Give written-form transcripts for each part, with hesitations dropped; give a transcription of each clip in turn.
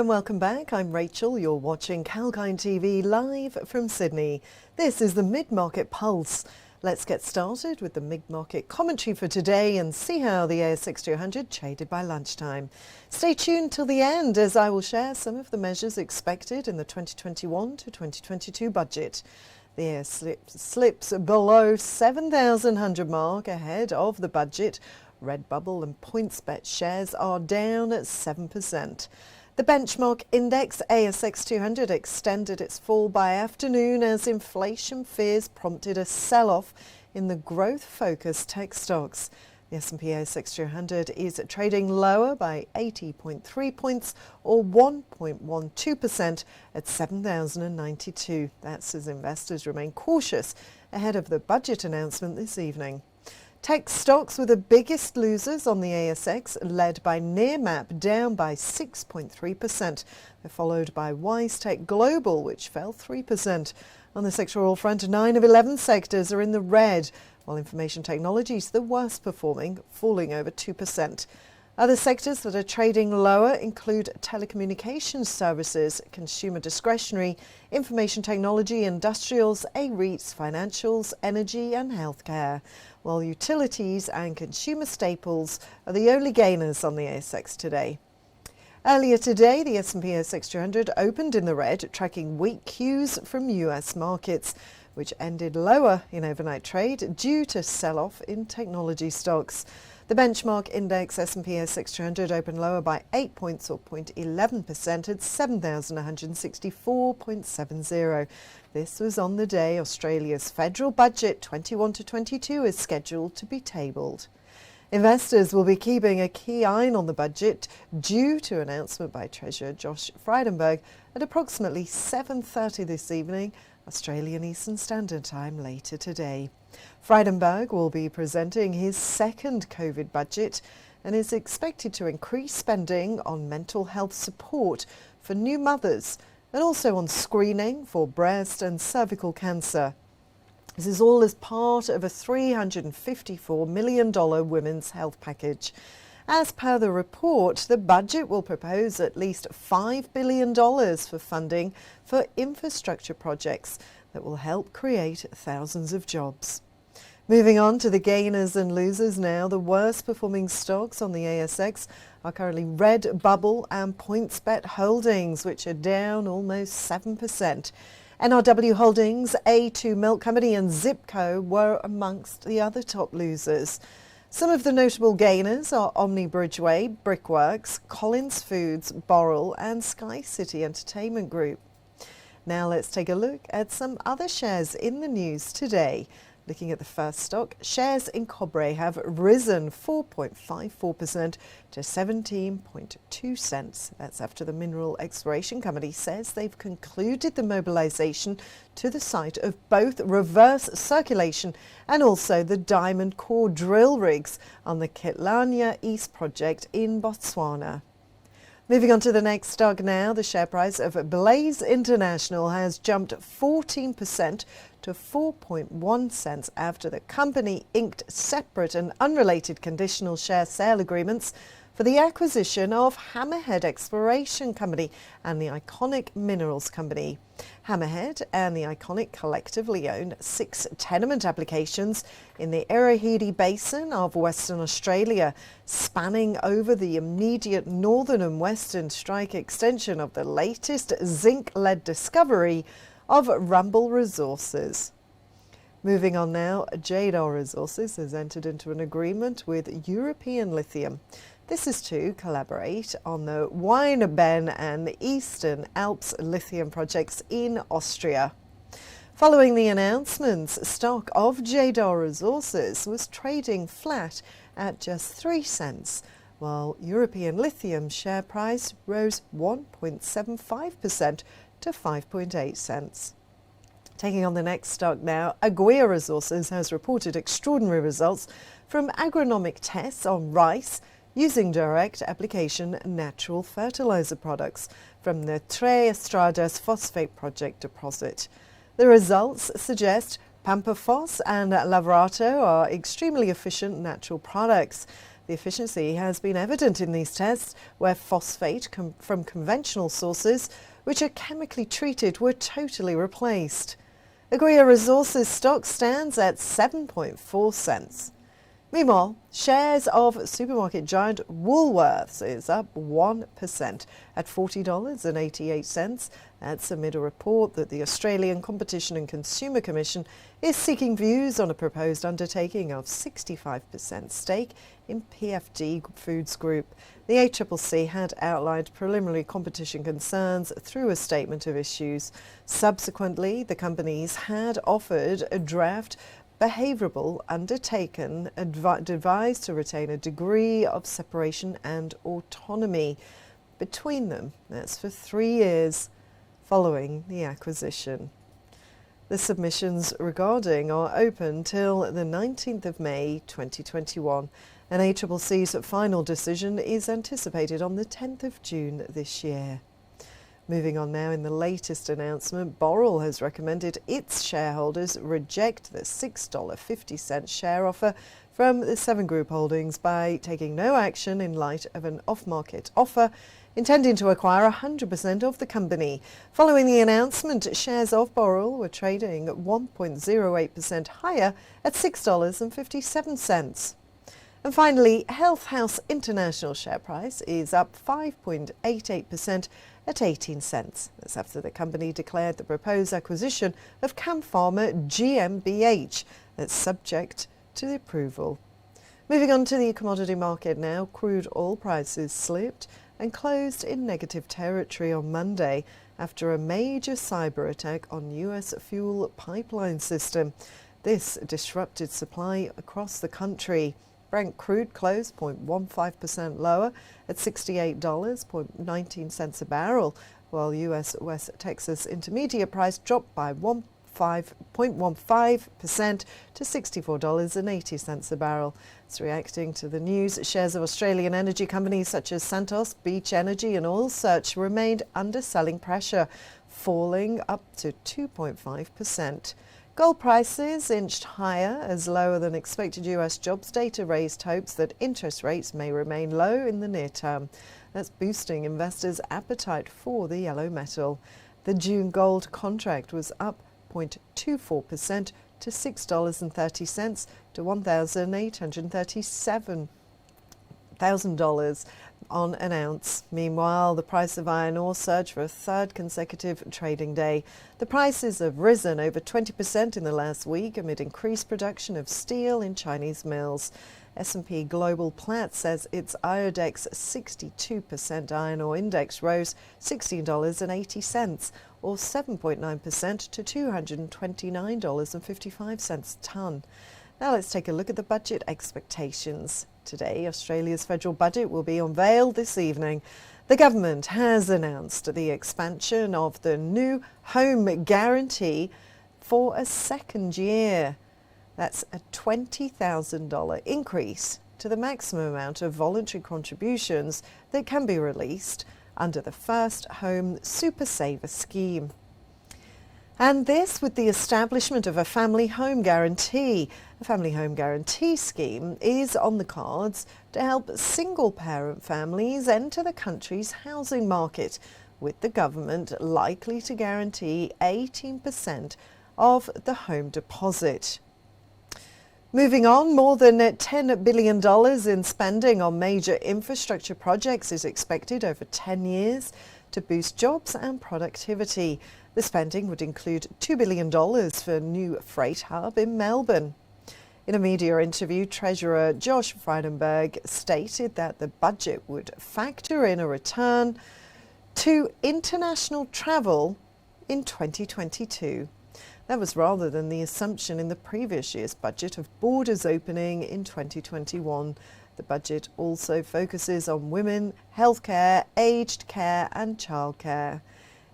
and welcome back. I'm Rachel. You're watching Kalkine TV live from Sydney. This is the Mid-Market Pulse. Let's get started with the mid-market commentary for today and see how the ASX 200 traded by lunchtime. Stay tuned till the end as I will share some of the measures expected in the 2021 to 2022 budget. The AS slips below 7,100 mark ahead of the budget. Redbubble and PointsBet shares are down at 7%. The benchmark index ASX 200 extended its fall by afternoon as inflation fears prompted a sell-off in the growth-focused tech stocks. The S&P ASX 200 is trading lower by 80.3 points or 1.12% at 7,092. That's as investors remain cautious ahead of the budget announcement this evening. Tech stocks were the biggest losers on the ASX, led by Nearmap, down by 6.3%. They're followed by WiseTech Global, which fell 3%. On the sectoral front, 9 of 11 sectors are in the red, while information technology is the worst performing, falling over 2%. Other sectors that are trading lower include telecommunications services, consumer discretionary, information technology, industrials, A-REITs, financials, energy and healthcare, while utilities and consumer staples are the only gainers on the ASX today. Earlier today, the S&P ASX 200 opened in the red, tracking weak cues from US markets, which ended lower in overnight trade due to sell-off in technology stocks. The benchmark index S&P ASX 200 opened lower by 8 points or 0.11% at 7,164.70. This was on the day Australia's federal budget 21 to 22 is scheduled to be tabled. Investors will be keeping a key eye on the budget due to announcement by Treasurer Josh Frydenberg at approximately 7:30 this evening, Australian Eastern Standard Time later today. Frydenberg will be presenting his second COVID budget and is expected to increase spending on mental health support for new mothers and also on screening for breast and cervical cancer. This is all as part of a $354 million women's health package. As per the report, the budget will propose at least $5 billion for funding for infrastructure projects that will help create thousands of jobs. Moving on to the gainers and losers now, the worst performing stocks on the ASX are currently Redbubble and PointsBet Holdings, which are down almost 7%. NRW Holdings, A2 Milk Company and Zipco were amongst the other top losers. Some of the notable gainers are Omni Bridgeway, Brickworks, Collins Foods, Boral and Sky City Entertainment Group. Now let's take a look at some other shares in the news today. Looking at the first stock, shares in Cobre have risen 4.54% to 17.2 cents. That's after the mineral exploration company says they've concluded the mobilisation to the site of both reverse circulation and also the diamond core drill rigs on the Kitlanya East project in Botswana. Moving on to the next stock now, the share price of Blaze International has jumped 14% to 4.1 cents after the company inked separate and unrelated conditional share sale agreements for the acquisition of Hammerhead Exploration Company and the Iconic Minerals Company. Hammerhead and the Iconic collectively own 6 tenement applications in the Irrawaddy Basin of Western Australia, spanning over the immediate northern and western strike extension of the latest zinc-lead discovery of Rumble Resources. Moving on now, Jadar Resources has entered into an agreement with European Lithium. This is to collaborate on the Weineben and Eastern Alps lithium projects in Austria. Following the announcements, stock of Jadar Resources was trading flat at just 3 cents, while European Lithium share price rose 1.75% to 5.8 cents. Taking on the next stock now, Aguirre Resources has reported extraordinary results from agronomic tests on rice using direct application natural fertilizer products from the Tres Estradas phosphate project deposit. The results suggest Pampafos and Lavrato are extremely efficient natural products. The efficiency has been evident in these tests, where phosphate from conventional sources, which are chemically treated, were totally replaced. Agria Resources stock stands at 7.4 cents. Meanwhile, shares of supermarket giant Woolworths is up 1% at $40.88. That's amid a report that the Australian Competition and Consumer Commission is seeking views on a proposed undertaking of 65% stake in PFD Foods Group. The ACCC had outlined preliminary competition concerns through a statement of issues. Subsequently, the companies had offered a draft behavioral undertaken advised to retain a degree of separation and autonomy between them. That's for 3 years following the acquisition. The submissions regarding are open till the 19th of May 2021, and ACCC's final decision is anticipated on the 10th of June this year. Moving on now, in the latest announcement, Boral has recommended its shareholders reject the $6.50 share offer from the Seven Group Holdings by taking no action in light of an off-market offer intending to acquire 100% of the company. Following the announcement, shares of Boral were trading 1.08% higher at $6.57. And finally, Health House International share price is up 5.88% at 18 cents. That's after the company declared the proposed acquisition of Cam Pharma GmbH. That's subject to the approval. Moving on to the commodity market now, crude oil prices slipped and closed in negative territory on Monday after a major cyber attack on US fuel pipeline system. This disrupted supply across the country. Brent crude closed 0.15% lower at $68.19 a barrel, while US West Texas Intermediate price dropped by 0.15% to $64.80 a barrel. It's reacting to the news. Shares of Australian energy companies such as Santos, Beach Energy and Oil Search remained under selling pressure, falling up to 2.5%. Gold prices inched higher as lower than expected US jobs data raised hopes that interest rates may remain low in the near term. That's boosting investors' appetite for the yellow metal. The June gold contract was up 0.24% to $6.30 to $1,837,000 on an ounce. Meanwhile, the price of iron ore surged for a third consecutive trading day. The prices have risen over 20% in the last week amid increased production of steel in Chinese mills. S&P Global Platts says its IODEX 62% iron ore index rose $16.80 or 7.9% to $229.55 a tonne. Now let's take a look at the budget expectations. Today, Australia's federal budget will be unveiled this evening. The government has announced the expansion of the new home guarantee for a second year. That's a $20,000 increase to the maximum amount of voluntary contributions that can be released under the First Home Super Saver scheme. And this with the establishment of a family home guarantee. A family home guarantee scheme is on the cards to help single-parent families enter the country's housing market, with the government likely to guarantee 18% of the home deposit. Moving on, more than $10 billion in spending on major infrastructure projects is expected over 10 years to boost jobs and productivity. The spending would include $2 billion for a new freight hub in Melbourne. In a media interview, Treasurer Josh Frydenberg stated that the budget would factor in a return to international travel in 2022. That was rather than the assumption in the previous year's budget of borders opening in 2021. The budget also focuses on women, healthcare, aged care and childcare.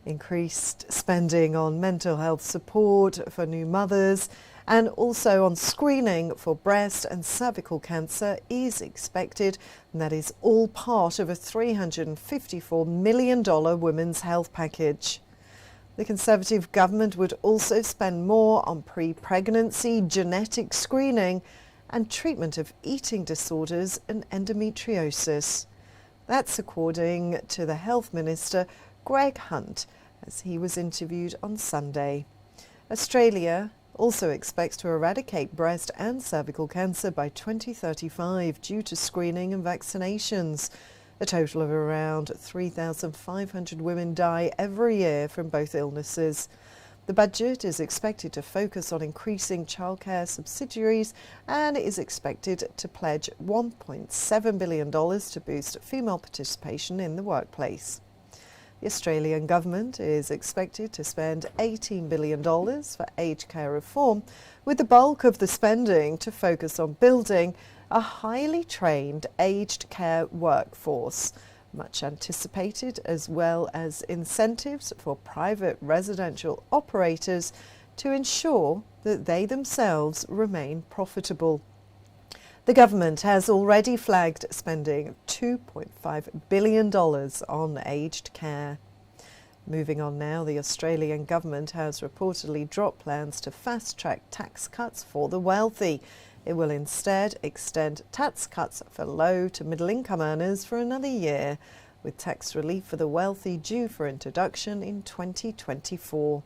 Increased spending on mental health support for new mothers and also on screening for breast and cervical cancer is expected, and that is all part of a $354 million women's health package. The Conservative government would also spend more on pre-pregnancy genetic screening and treatment of eating disorders and endometriosis. That's according to the Health Minister, Greg Hunt, as he was interviewed on Sunday. Australia also expects to eradicate breast and cervical cancer by 2035 due to screening and vaccinations. A total of around 3,500 women die every year from both illnesses. The budget is expected to focus on increasing childcare subsidiaries and is expected to pledge $1.7 billion to boost female participation in the workplace. The Australian government is expected to spend $18 billion for aged care reform, with the bulk of the spending to focus on building a highly trained aged care workforce, much anticipated, as well as incentives for private residential operators to ensure that they themselves remain profitable. The government has already flagged spending $2.5 billion on aged care. Moving on now, the Australian government has reportedly dropped plans to fast-track tax cuts for the wealthy. It will instead extend tax cuts for low to middle-income earners for another year, with tax relief for the wealthy due for introduction in 2024.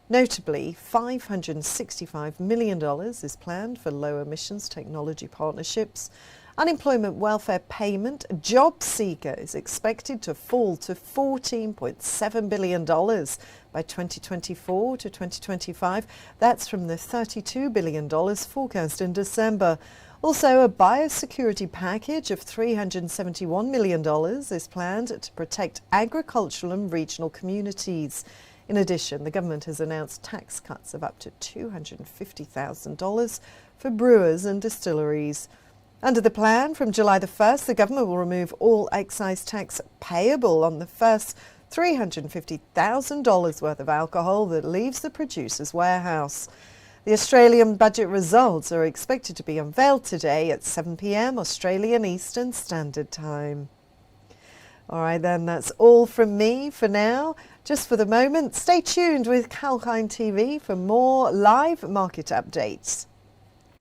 Notably, $565 million is planned for low-emissions technology partnerships. Unemployment welfare payment, Job Seeker, is expected to fall to $14.7 billion by 2024 to 2025. That's from the $32 billion forecast in December. Also, a biosecurity package of $371 million is planned to protect agricultural and regional communities. In addition, the government has announced tax cuts of up to $250,000 for brewers and distilleries. Under the plan, from July the 1st, the government will remove all excise tax payable on the first $350,000 worth of alcohol that leaves the producer's warehouse. The Australian budget results are expected to be unveiled today at 7 p.m. Australian Eastern Standard Time. All right, then, that's all from me for now. Just for the moment, stay tuned with Kalkine TV for more live market updates.